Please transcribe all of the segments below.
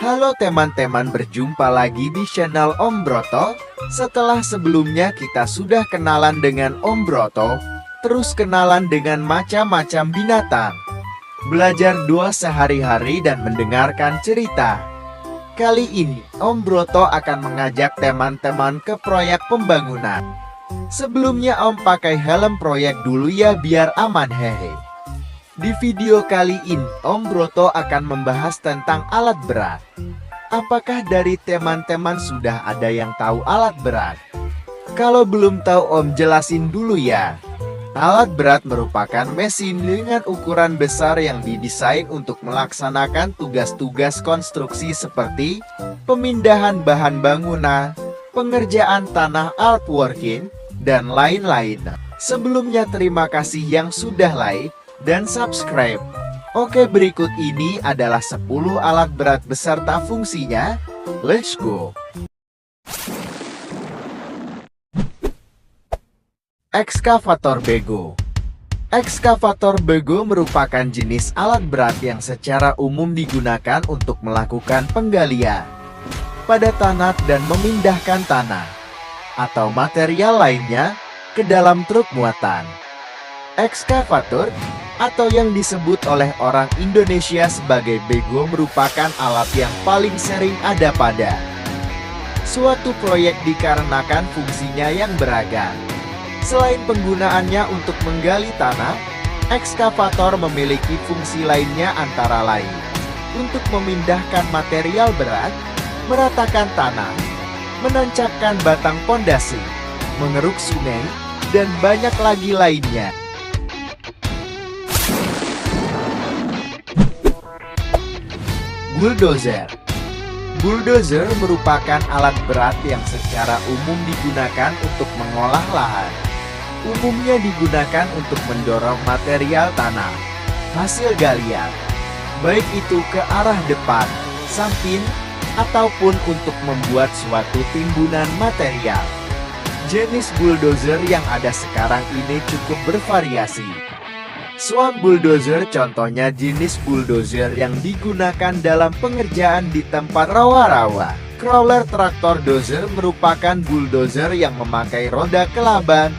Halo teman-teman, berjumpa lagi di channel Om Broto. Setelah sebelumnya kita sudah kenalan dengan Om Broto, terus kenalan dengan macam-macam binatang, belajar doa sehari-hari dan mendengarkan cerita. Kali ini Om Broto akan mengajak teman-teman ke proyek pembangunan. Sebelumnya Om pakai helm proyek dulu ya biar aman hehe. Di video kali ini, Om Broto akan membahas tentang alat berat. Apakah dari teman-teman sudah ada yang tahu alat berat? Kalau belum tahu, Om jelasin dulu ya. Alat berat merupakan mesin dengan ukuran besar yang didesain untuk melaksanakan tugas-tugas konstruksi seperti pemindahan bahan bangunan, pengerjaan tanah artworking, dan lain-lain. Sebelumnya terima kasih yang sudah like dan subscribe. Oke, berikut ini adalah 10 alat berat beserta fungsinya. Let's go. Ekskavator bego. Ekskavator bego merupakan jenis alat berat yang secara umum digunakan untuk melakukan penggalian pada tanah dan memindahkan tanah atau material lainnya ke dalam truk muatan. Ekskavator atau yang disebut oleh orang Indonesia sebagai bego merupakan alat yang paling sering ada pada suatu proyek dikarenakan fungsinya yang beragam. Selain penggunaannya untuk menggali tanah, ekskavator memiliki fungsi lainnya antara lain untuk memindahkan material berat, meratakan tanah, menancapkan batang pondasi, mengeruk sungai, dan banyak lagi lainnya. Bulldozer. Bulldozer merupakan alat berat yang secara umum digunakan untuk mengolah lahan. Umumnya digunakan untuk mendorong material tanah, hasil galian, baik itu ke arah depan, samping, ataupun untuk membuat suatu timbunan material. Jenis bulldozer yang ada sekarang ini cukup bervariasi. Swamp bulldozer contohnya jenis bulldozer yang digunakan dalam pengerjaan di tempat rawa-rawa. Crawler traktor dozer merupakan bulldozer yang memakai roda kelaban.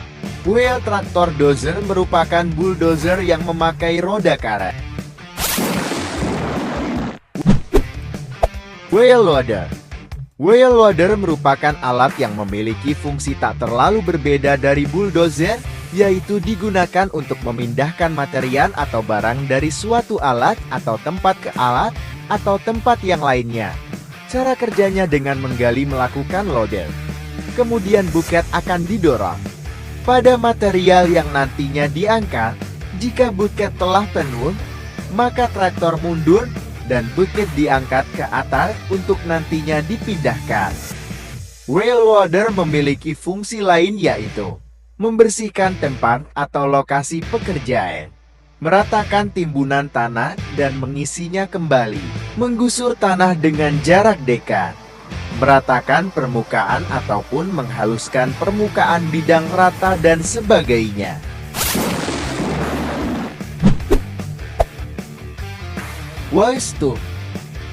Wheel traktor dozer merupakan bulldozer yang memakai roda karet. Wheel loader. Wheel loader merupakan alat yang memiliki fungsi tak terlalu berbeda dari bulldozer, yaitu digunakan untuk memindahkan material atau barang dari suatu alat atau tempat ke alat atau tempat yang lainnya. Cara kerjanya dengan menggali melakukan loader. Kemudian buket akan didorong pada material yang nantinya diangkat. Jika buket telah penuh, maka traktor mundur dan buket diangkat ke atas untuk nantinya dipindahkan. Wheel loader memiliki fungsi lain yaitu membersihkan tempat atau lokasi pekerjaan, meratakan timbunan tanah dan mengisinya kembali, menggusur tanah dengan jarak dekat, meratakan permukaan ataupun menghaluskan permukaan bidang rata dan sebagainya. Wall stump.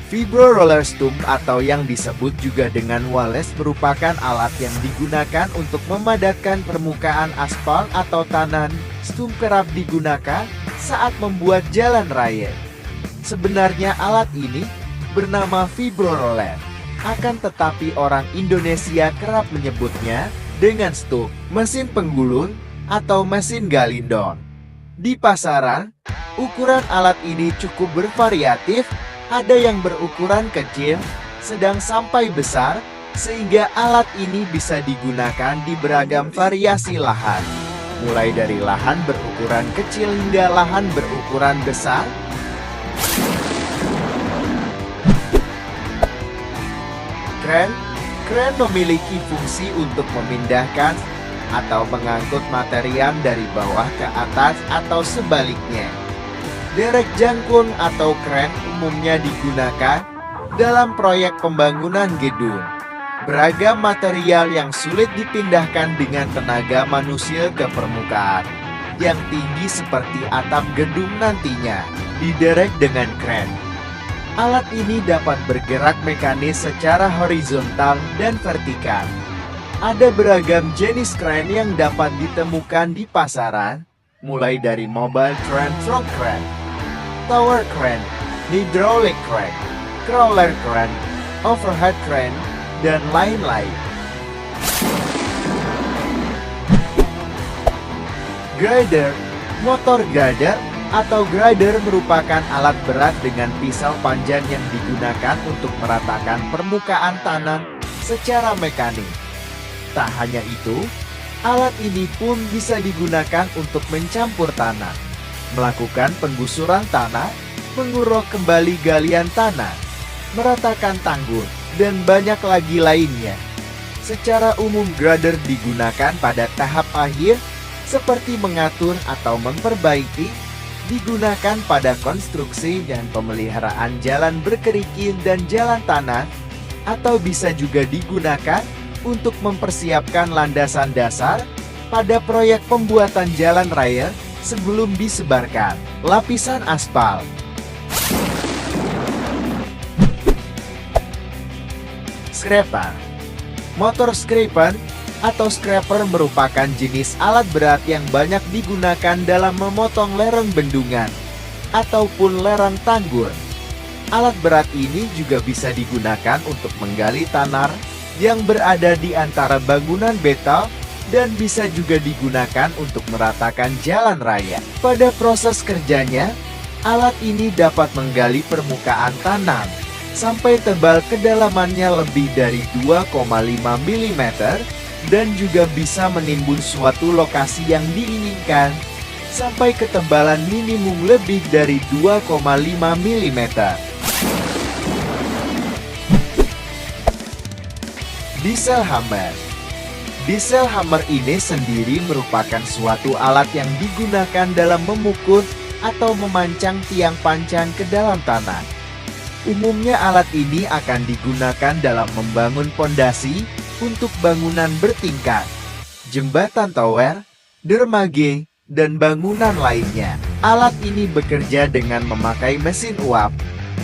Vibro roller stump atau yang disebut juga dengan walles merupakan alat yang digunakan untuk memadatkan permukaan aspal atau tanah. Stump kerap digunakan saat membuat jalan raya. Sebenarnya alat ini bernama vibro roller, akan tetapi orang Indonesia kerap menyebutnya dengan stump, mesin penggulung, atau mesin galindon. Di pasaran, ukuran alat ini cukup bervariatif. Ada yang berukuran kecil, sedang sampai besar, sehingga alat ini bisa digunakan di beragam variasi lahan. Mulai dari lahan berukuran kecil hingga lahan berukuran besar. Kren. Kren memiliki fungsi untuk memindahkan atau mengangkut material dari bawah ke atas atau sebaliknya. Derek jangkung atau kren umumnya digunakan dalam proyek pembangunan gedung. Beragam material yang sulit dipindahkan dengan tenaga manusia ke permukaan yang tinggi seperti atap gedung nantinya diderek dengan kren. Alat ini dapat bergerak mekanis secara horizontal dan vertikal. Ada beragam jenis kren yang dapat ditemukan di pasaran, mulai dari mobile crane, truck crane, tower crane, hydraulic crane, crawler crane, overhead crane, dan lain-lain. Grader, motor grader atau grader merupakan alat berat dengan pisau panjang yang digunakan untuk meratakan permukaan tanah secara mekanik. Tak hanya itu, alat ini pun bisa digunakan untuk mencampur tanah, melakukan penggusuran tanah, menguruk kembali galian tanah, meratakan tanggul, dan banyak lagi lainnya. Secara umum grader digunakan pada tahap akhir seperti mengatur atau memperbaiki, digunakan pada konstruksi dan pemeliharaan jalan berkerikil dan jalan tanah, atau bisa juga digunakan untuk mempersiapkan landasan dasar pada proyek pembuatan jalan raya sebelum disebarkan lapisan aspal. Scraper. Motor scraper atau scraper merupakan jenis alat berat yang banyak digunakan dalam memotong lereng bendungan ataupun lereng tanggul. Alat berat ini juga bisa digunakan untuk menggali tanah yang berada di antara bangunan beton dan bisa juga digunakan untuk meratakan jalan raya. Pada proses kerjanya, alat ini dapat menggali permukaan tanah sampai tebal kedalamannya lebih dari 2,5 mm dan juga bisa menimbun suatu lokasi yang diinginkan sampai ketebalan minimum lebih dari 2,5 mm. Diesel hammer. Diesel hammer ini sendiri merupakan suatu alat yang digunakan dalam memukul atau memancang tiang pancang ke dalam tanah. Umumnya alat ini akan digunakan dalam membangun pondasi untuk bangunan bertingkat, jembatan tower, dermaga, dan bangunan lainnya. Alat ini bekerja dengan memakai mesin uap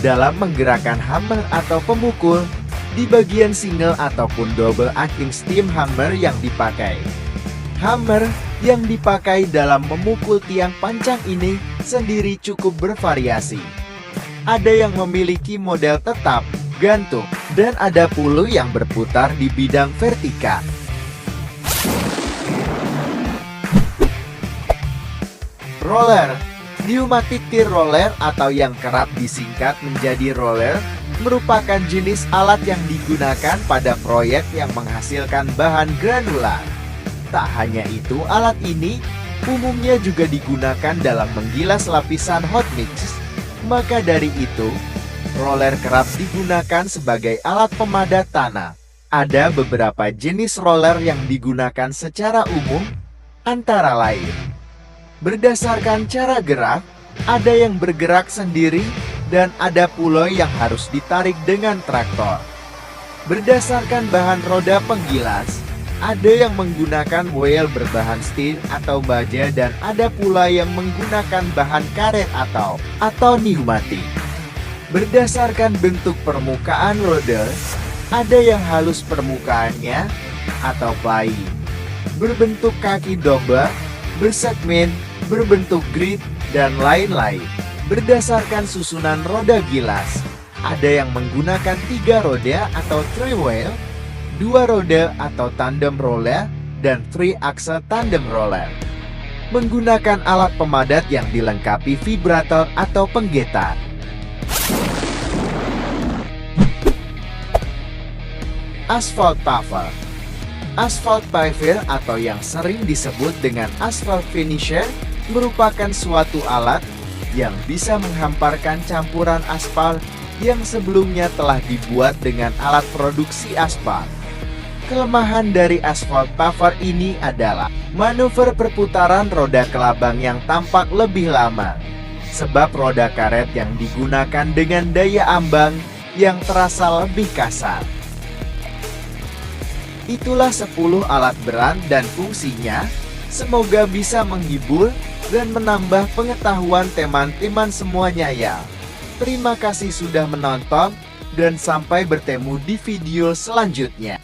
dalam menggerakkan hammer atau pemukul di bagian single ataupun double acting steam hammer yang dipakai. Hammer yang dipakai dalam memukul tiang pancang ini sendiri cukup bervariasi. Ada yang memiliki model tetap, gantung, dan ada pula yang berputar di bidang vertikal. Roller. Pneumatic tire roller atau yang kerap disingkat menjadi roller merupakan jenis alat yang digunakan pada proyek yang menghasilkan bahan granular. Tak hanya itu, alat ini umumnya juga digunakan dalam menggilas lapisan hot mix. Maka dari itu, roller kerap digunakan sebagai alat pemadat tanah. Ada beberapa jenis roller yang digunakan secara umum, antara lain berdasarkan cara gerak, ada yang bergerak sendiri dan ada pula yang harus ditarik dengan traktor. Berdasarkan bahan roda penggilas, ada yang menggunakan wheel berbahan steel atau baja dan ada pula yang menggunakan bahan karet atau pneumatik. Berdasarkan bentuk permukaan roda, ada yang halus permukaannya atau plain, berbentuk kaki domba, bersegmen, berbentuk grid, dan lain-lain. Berdasarkan susunan roda gilas, ada yang menggunakan 3 roda atau three wheel, 2 roda atau tandem roller, dan 3 axle tandem roller. Menggunakan alat pemadat yang dilengkapi vibrator atau penggetar. Asphalt paver. Asphalt paver atau yang sering disebut dengan asphalt finisher merupakan suatu alat yang bisa menghamparkan campuran aspal yang sebelumnya telah dibuat dengan alat produksi aspal. Kelemahan dari asphalt paver ini adalah manuver perputaran roda kelabang yang tampak lebih lama, sebab roda karet yang digunakan dengan daya ambang yang terasa lebih kasar. Itulah 10 alat berat dan fungsinya. Semoga bisa menghibur dan menambah pengetahuan teman-teman semuanya ya. Terima kasih sudah menonton, dan sampai bertemu di video selanjutnya.